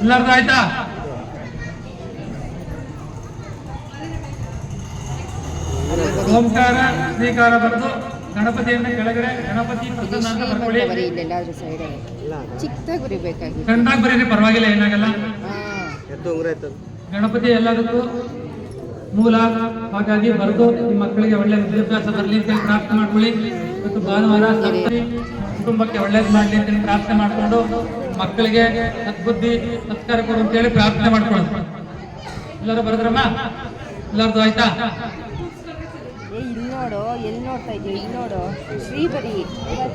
ಎಲ್ಲರದು ಆಯ್ತಾ? ಓಂಕಾರ ಶ್ರೀಕಾರ ಬರೆದು ಗಣಪತಿಯನ್ನ ಕೆಳಗಡೆ ಗಣಪತಿ ಪ್ರಸನ್ನ ಅಂತ ಬರ್ಕೊಳ್ಳಿ. ಚಿಕ್ಕದಾಗಿ ಬರೀಬೇಕಾಗಿ ಸಣ್ಣದಾಗಿ ಬರೀರಿ, ಪರವಾಗಿಲ್ಲ, ಏನಾಗಲ್ಲ. ಗಣಪತಿ ಎಲ್ಲದಕ್ಕೂ ಮೂಲ, ಹಾಗಾಗಿ ಬರೆದು ನಿಮ್ಮ ಮಕ್ಕಳಿಗೆ ಒಳ್ಳೆ ವಿದ್ಯಾಭ್ಯಾಸ ಬರಲಿ ಅಂತ ಪ್ರಾರ್ಥನೆ ಮಾಡ್ಕೊಳ್ಳಿ. ಇವತ್ತು ಭಾನುವಾರ, ಕುಟುಂಬಕ್ಕೆ ಒಳ್ಳೇದು ಮಾಡಲಿ ಅಂತ ಪ್ರಾರ್ಥನೆ ಮಾಡಿಕೊಂಡು ಮಕ್ಕಳಿಗೆ ಸದ್ಬುದ್ಧಿ ಸತ್ಕಾರ ಕೊಡು ಅಂತೇಳಿ ಪ್ರಾರ್ಥನೆ ಮಾಡ್ಕೊಳ್ಳೋದು. ಎಲ್ಲರೂ ಬರೆದ್ರಮ್ಮ? ಎಲ್ಲರದು ಆಯ್ತಾ? ಇಲ್ಲಿ ನೋಡು, ಎಲ್ಲಿ ನೋಡ್ತಾ ಇದೀವಿ, ಇಲ್ಲಿ ನೋಡು, ಶ್ರೀ ಬರಿ ಹೇಳು,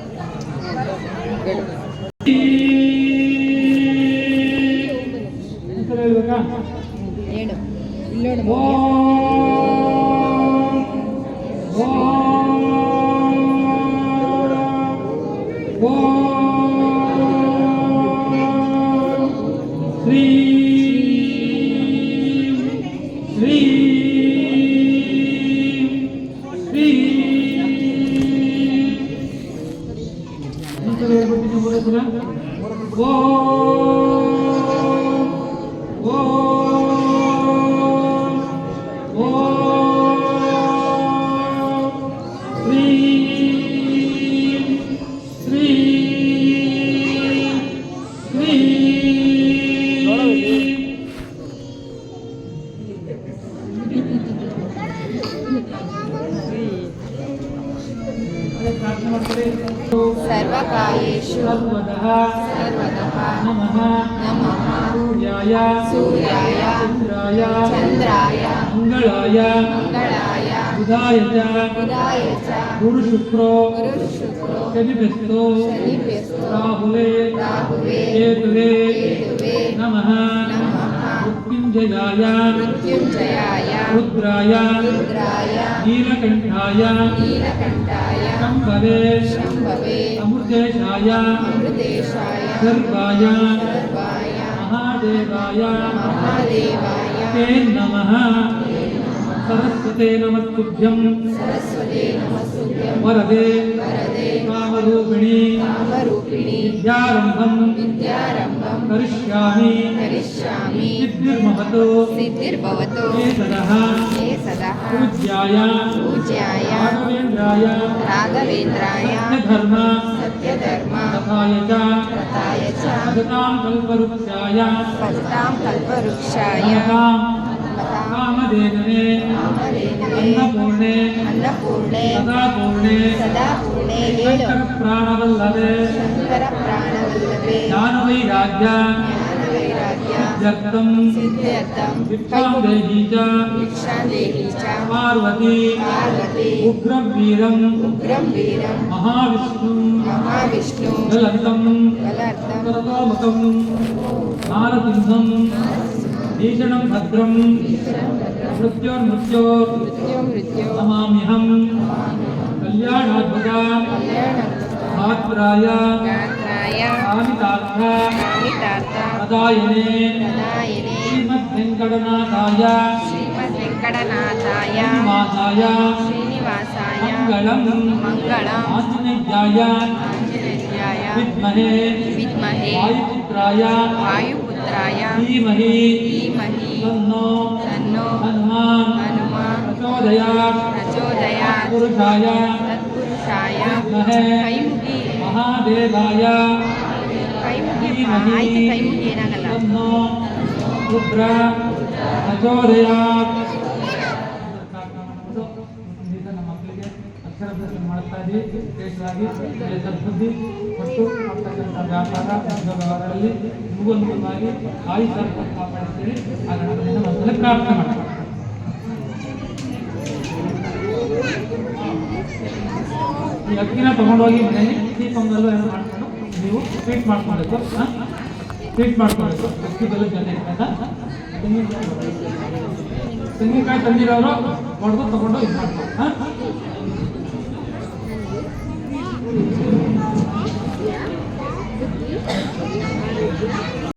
ಇಲ್ಲಿ ನೋಡು. ಶ್ರೀ ಶ್ರೀ ಶ್ರೀ ಸರ್ವಕಾಯೇಷು ಸರ್ವದಃ ನಮಃ ಸೂರ್ಯಾಯ ಚಂದ್ರಾಯ ಮಂಗಳಾಯ ಬುಧಾಯ ಚ ಗುರು ಶುಕ್ರೋ ಶನಿಭ್ಯಸ್ತೋ ರಾಹುವೇ ಕೇತುವೇ ನಮಃ ಮೃತ್ಯುಂಜಯಾಯ ರುದ್ರಾಯ ನೀಲಕಂಠಾಯ ಶಂಭವೇ ಅಮೃತೇಶಾಯ ಸರ್ವಾಯ ಮಹಾದೇವಾಯ ತೇ ನಮಃ. ಸರಸ್ವತೇ ನಮಸ್ತುಭ್ಯಂ ವರದೆ ಕಾಮರೂಪಿಣಿ ವಿದ್ಯಾರಂಭಂ ಕರಿಷ್ಯಾಮಿ ಸಿದ್ಧಿರ್ಭವತು ಮೇ ಸದಾ ಪೂಜ್ಯಾಯ ರಾಘವೇಂದ್ರಾಯ ಸತ್ಯಧರ್ಮ ತಥಾಯ ಚ ಭಜತಾಂ ಕಲ್ಪವೃಕ್ಷಾಯ ಕಾಮಧೇನವೇ ಅನ್ನಪೂರ್ಣೆ ಸದಾ ಪೂರ್ಣೆ ಶಂಕರ ಪ್ರಾಣವಲ್ಲವೇ ಜ್ಞಾನವೈರಾಗ್ಯ ಸಿದ್ಧ್ಯರ್ಥಂ ಭಿಕ್ಷಾಂ ದೇಹಿ ಚ ಪಾರ್ವತಿ ಉಗ್ರಂ ವೀರಂ ಮಹಾವಿಷ್ಣು ಜಲಂತಂ ಕರತೋಮುಖಂ ನಾರಸಿಂಹಂ ಭೀಷಣಂ ಭದ್ರಂ ಮೃತ್ಯೋರ್ಮೃತ್ಯೋರ್ ನಮಾಮ್ಯಹಂ ಕಲ್ಯಾಣಾದ್ಭುತ ಗಾತ್ರಾಯ ಕಾಮಿತಾರ್ಥ ಪ್ರದಾಯನೇ ಶ್ರೀಮದ್ವೆಂಕಟನಾಥಾಯ ಶ್ರೀನಿವಾಸಾಯ ಮಂಗಳಂ ಆಂಜನೇಯಾಯ ವಿದ್ಮಹೇ ವಾಯುಪುತ್ರಾಯ ಧೀಮಹಿ ತನ್ನೋ ಹನುಮಾನ್ ಪ್ರಚೋದಯಾತ್ ಪುರುಷಾಯ ವಿದ್ಮಹೇ ಮಹಾದೇವಾಯ ಧೀಮಹಿ ತನ್ನೋ ರುದ್ರ ಪ್ರಚೋದಯಾತ್. ಅಕ್ಷರಾಭ್ಯಾಸ ಮಾಡ್ತಾ ಇದ್ದೀವಿ. ವಿಶೇಷವಾಗಿ ಸದ್ಬುದ್ಧಿ ಮತ್ತು ಮಾಡ್ತಕ್ಕಂಥ ವ್ಯಾಪಾರ ವ್ಯವಹಾರಗಳಲ್ಲಿ ಮುಂಗುವಾಗಿ ಆಯುಷ ಕಾಪಾಡ್ತೀವಿ. ಆ ಗಣಪತಿಯನ್ನು ಒಂದ್ಸಲ ಪ್ರಾರ್ಥನೆ ಮಾಡ್ತಾರೆ. ಈ ಅಕ್ಕಿನ ತಗೊಂಡೋಗಿ ಮನೆಯಲ್ಲಿ ಸಿಹಿ ಪೊಂಗಲ್ಲು ಏನೋ ಮಾಡ್ಕೊಂಡು ನೀವು ಸ್ವೀಟ್ ಮಾಡ್ಕೊಳ್ಬೇಕು. ಸ್ವೀಟ್ ಮಾಡ್ಕೊಳ್ಬೇಕು. ಅಕ್ಕಿ ಬೆಲ್ಲ ಚೆನ್ನಾಗಿರ್ತದ. ತೆಂಗಿನಕಾಯಿ ತಂದಿರೋರು ಹೊಡೆದು ತಗೊಂಡು ಇದು ಮಾಡ್ಕೊಂಡು